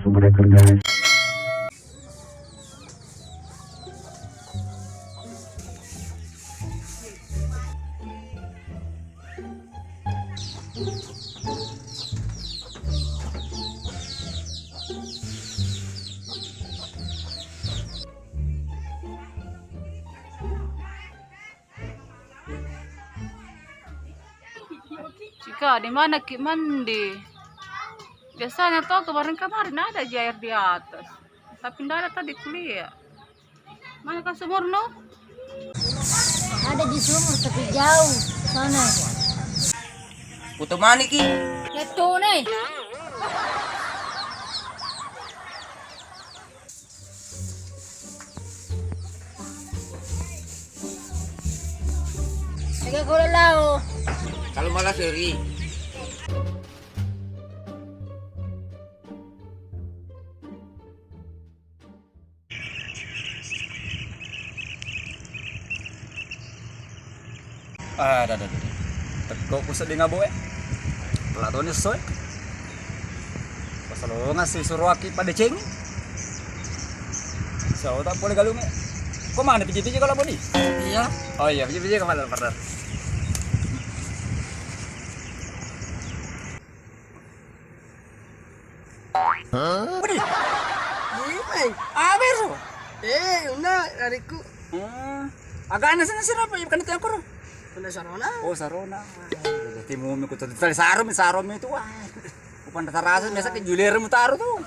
susu breaker guys. Cika, di mana Ki mandi? Biasanya tuh kemarin ada aja air di atas. Tapi tidak ada tadi kuliah. Mana kan sumur no? Ada di sumur tapi jauh sana. Putu mani ki. Itu nih. Tiga kulo lao. Kalau malah seri. Dah. Teko ku sedih ngaboe. Pelatone soy. Pasalo ngasih suruh aki pada ceng. So tak boleh galungnya. Kok mana piji-piji kalau bodi? Iya. Oh iya, piji-piji kemana partner? Budi. Gimana? Abeso. Una dariku. Agak aneh sana apa? Bukan itu yang kurang. Una sarona. Oh sarona. Jadi mau ikut tali sarum itu wah. Bukan dasar rasa biasa ke julier mutaru tuh.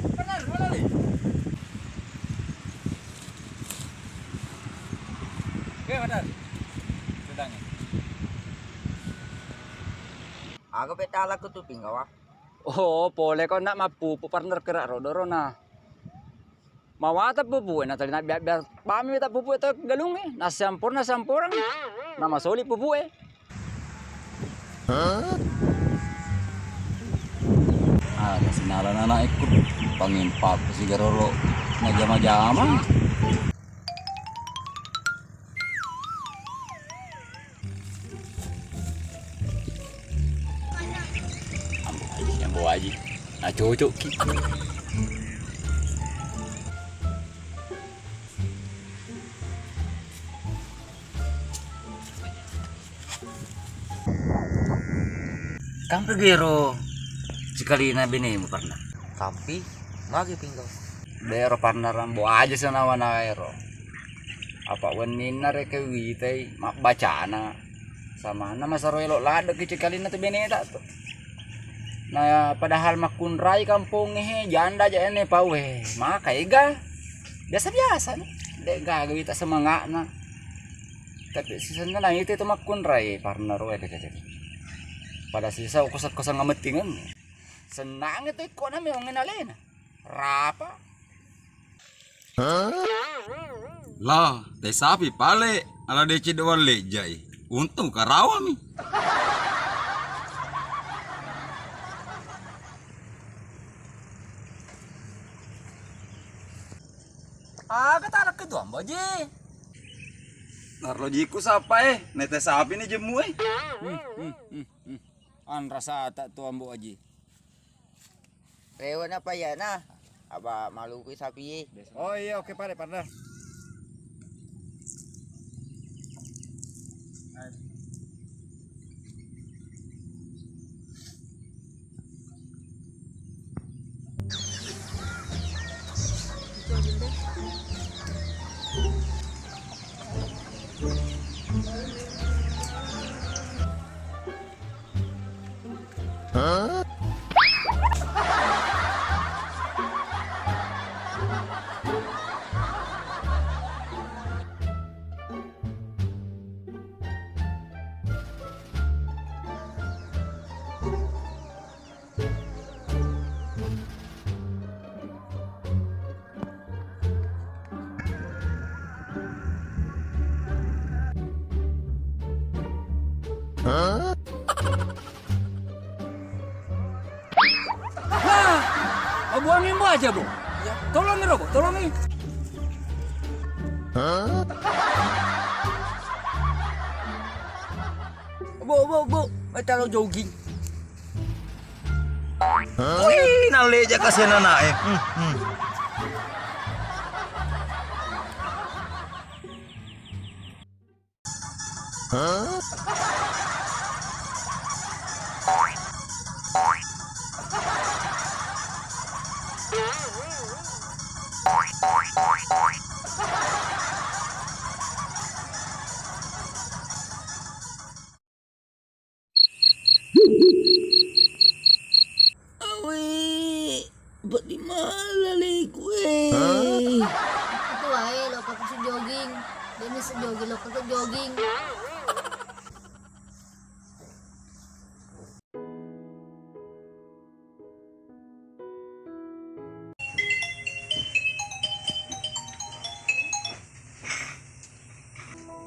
Benar nih. Oke, benar. Sedangnya. Aku petala ku tuh pinggawa. Oh, boleh kau nak mapu partner kerak rodorona. Mau apa pupu? Nah tadi nak biar pami tak pupu itu galung Nah sampur. Nama soli pupu Ada sinaran anak ikut pangin papu si garolo na jama-jama. Ambo aja. Nah cocok ki. Kang pegero. Sekali na bini mo partner. Tapi lagi pinggaw. Dero partner ambo aja sa nawa na ero. Apa wanin na re kawitay mabaca na sama na masaroelo lado kicikali na to bineta to. Na padahal makunray kampung janda aja ene pawe. Makaiga. Biasa-biasa no. De gagawin ta sa mga na. Tapi sisan na lang ito makunray partner we kecil. Pada sisa kusang ngametingan. Senang itu ikut na may nginalin. Rapa. Lah, teh sapi pale, ala deci doan lejai. Untung karawa mi. Kata anak kedua mboji. Narlojiku sapa nete sapi ni jemu An rasa tak tu ambo aji. Rewan apa ya nah? Apa malu ku sapi? Oh iya oke pare partner. Buangin bu aja bu. Tolongin bu, tolongin. Bu, beta lo jogging. Wih, nale aja kasihan anak Awi, ba't di malalig, we? Ito ay, loka ko sa jogging. Dini sa jogging, loka ko jogging.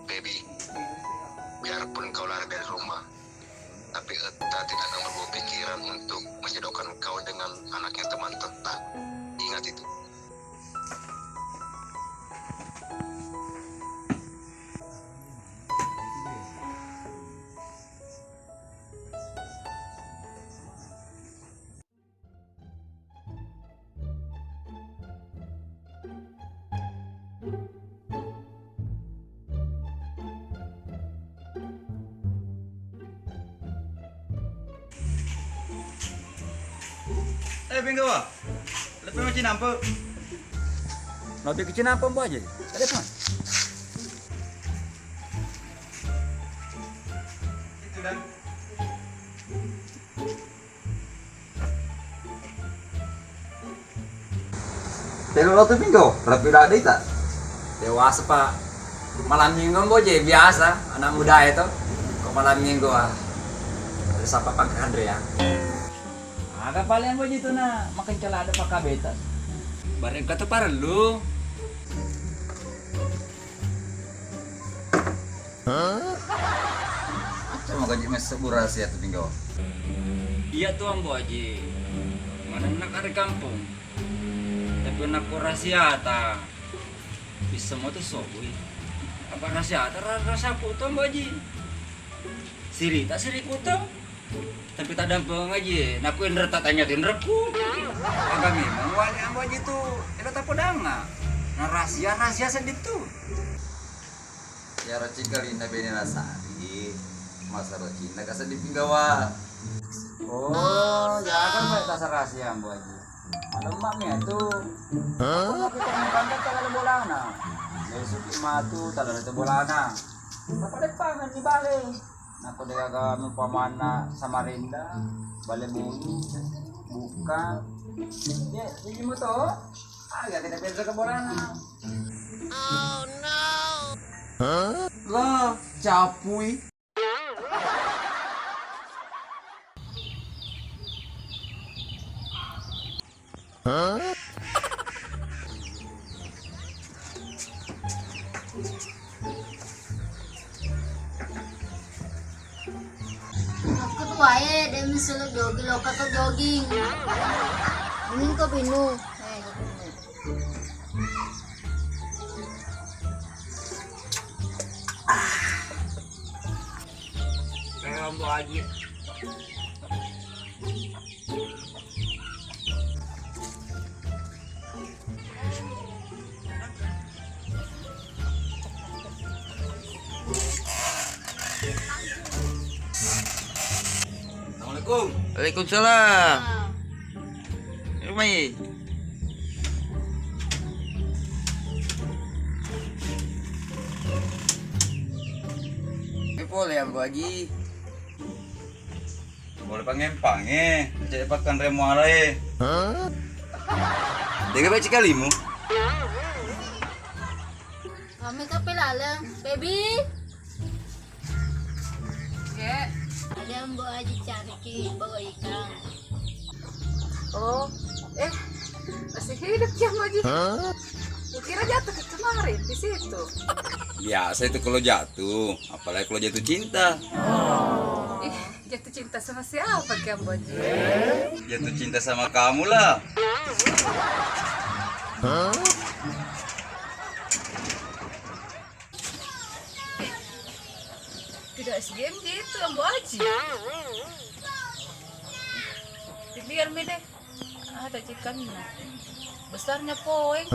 Baby, biarpun kau lari dari rumah, tapi Etta tidak akan berbuat pikiran untuk menjodohkan kau dengan anaknya teman Teta. Ingat itu. Pinggawa. Lepas macam nampak. Lebih kecil apa buat aja? Ada apa? Itu dan. Tengok lo tuh pinggaw, rapi dah ada tak? Dewasa pak. Malam minggu boje biasa anak muda itu. Kok malam minggu ada siapa Pak Andre ya? Agak paling boje itu na makan celana pakai beta. Bareng kata perlu. Cuma gaji masuk rahasia tuh pinggaw. Iya tuh Ambo Haji. Mana nak dari kampung. Tapi nak rahasia ta. Bisa mau tuh sobui. Apa rahasia ta rasa putu Ambo Haji. Siri tak siri putu. Tapi tak dampang aja. Naku indra tak tanya tindraku. Agak memang wali Ambo Haji tuh. Itu tak pedang na. Nah rahasia sedih tuh. Ya rocin kali na bini nasari. Masa rocin na kasih di pinggawa. Oh, jangan baik tas rahasia Ambo Haji. Ada emaknya tuh. Aku kita mengkandang tak ada bolana. Besok matu tak ada bolana. Apa depan di balik. Aku dekat pamana Samarinda, balik bumi, buka. Ya, jadi mo to. Agak kita pensa ke bolana. Oh no! Lah, capuy. Aku tuh ay, demi sila jogging, loka ko jogging. Ini ko pinu. Kayak Ambo Haji. Assalamualaikum. Waalaikumsalam. Rumai. Boleh Ambo Haji. Boleh pangempang cek pakan remo alai. Dia baca kalimu. Kami kapilalang, baby. Ya. Ada yang bawa aja cari ki bawa ikan. Oh, masih hidup ya Haji. Kira jatuh ke kemarin di situ. Biasa itu kalau jatuh, apalagi kalau jatuh cinta. Ih, jatuh cinta sama siapa Ki Ambo Haji? Jatuh cinta sama kamu lah. Tidak SGM gitu yang Bu Aji. Biar mi deh. Ada ikannya. Besarnya poeng.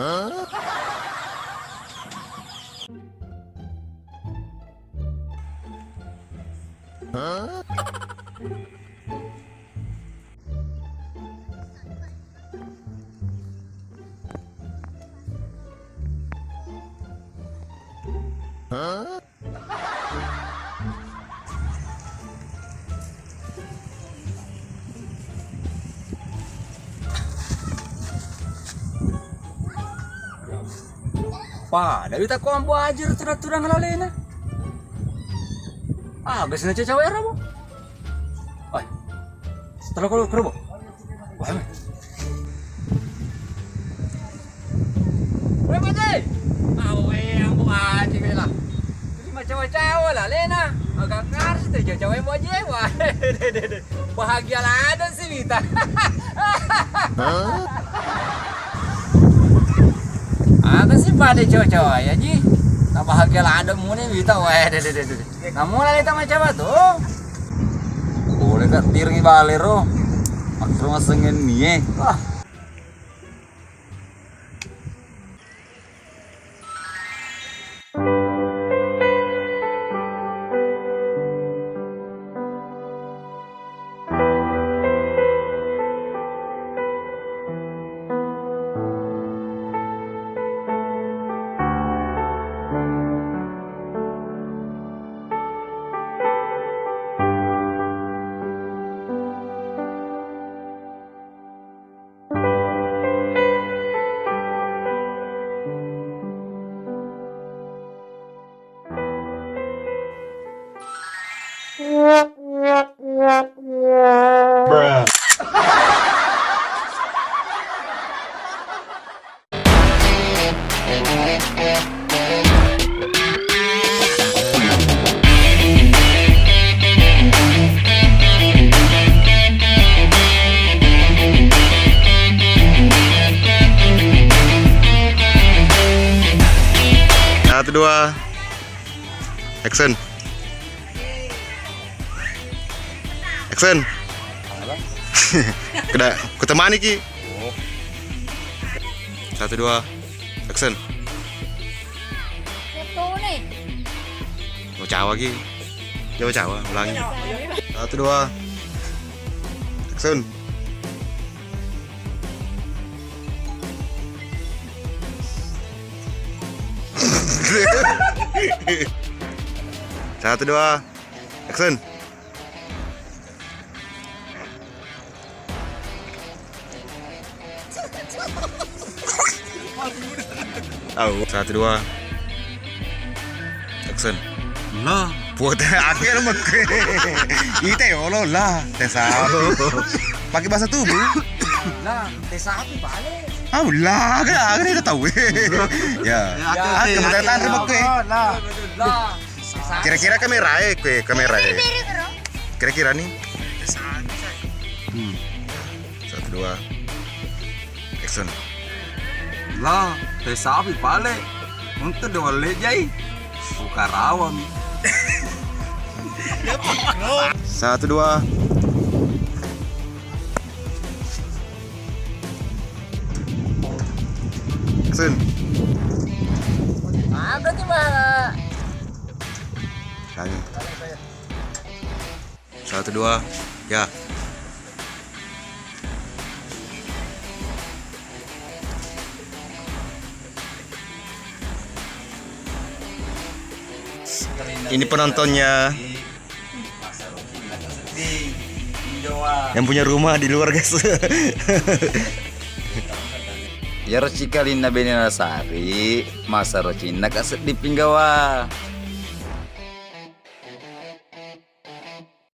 Wah, dari tak kau ambu ajar turang ngelalena. Ah, biasanya cewek era bu. Oi, setelah kau kerbo. Wah, me. Weh, macam. Awe, ambu ajar kela. Lima cewek lah, Lena. Agak ngaris tu cewek ambu ajar. Wah, bahagia lah ada sih Vita. Ada sih pada cowok-cowok ya Ji. Tak bahagia lah ada mu nih Vita. Wah, deh. Namun lah kita macam apa tuh? Boleh tak tiringi balero. Makro masengin mie. Wah. Satu, dua, action. Action. Kena kutemani ki. Satu, dua, action. Itu nih. Mau cawa ki. Coba cawa, ulangi. Satu, dua, action. Satu, dua, action. Satu, dua, action. Lah, Buat akhir mak. Ite yolo lah, tesa. Pakai bahasa tubuh. lah, sapi balik. Ah, lah, kan kita tahu. Ya. Ah, kementerian remote kue. Lah, Kira-kira kamera kue, kamera. Kira-kira nih. Satu, dua, action. Lah, sapi balik. Untuk dua lejai. Buka rawang. Satu, dua. Action. Ah, berarti mah Lagi. Satu, dua, ya. Ini penontonnya yang punya rumah di luar guys. Ya roci kalina benena sari, masa roci nak aset di pinggawa.